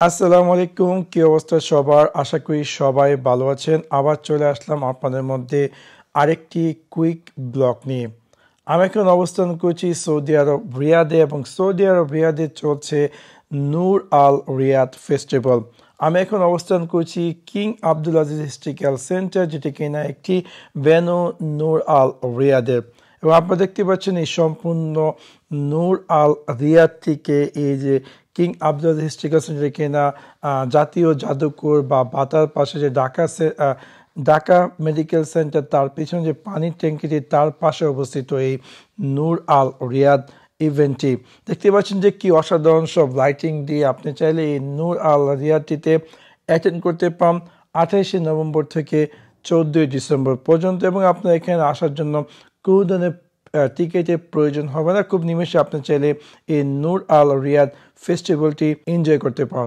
আসসালামু আলাইকুম, কি অবস্থা সবার? আশা করি সবাই ভালো আছেন। আবার চলে আসলাম আপনাদের মধ্যে আরেকটি কুইক ব্লগ নিয়ে। আমি এখন অবস্থান করছি সৌদি আরব রিয়াদে, এবং সৌদি আরব রিয়াদে চলছে নূর আল রিয়াদ ফেস্টিভ্যাল। আমি এখন অবস্থান করছি king Abdul Aziz historical centre, যেটি কিনা একটি ভেন্যু নূর আল রিয়াদের। এবং আপনারা দেখতে পাচ্ছেন এই সম্পূর্ণ নূর আল রিয়াদটিকে, এই যে কিং আব্দুল হিস্ট্রিক্যাল সেন্টার কিনা জাতীয় জাদুঘর বা বাতার পাশে যে ঢাকা মেডিকেল সেন্টার, তার পিছনে যে পানির ট্যাঙ্কিটি, তার পাশে অবস্থিত এই নূর আল রিয়াদ ইভেন্টটি। দেখতে পাচ্ছেন যে কি অসাধারণ সব লাইটিং দিয়ে আপনি চাইলে এই নূর আল রিয়াদটিতে অ্যাটেন্ড করতে পান 28শে নভেম্বর থেকে 14ই ডিসেম্বর পর্যন্ত। এবং আপনার এখানে আসার জন্য কোনো ধরনের টিকিটের প্রয়োজন হবে না। খুব নিমেষে আপনি চাইলে এই নূর আল রিয়াদ ফেস্টিভ্যালটি এনজয় করতে পারেন।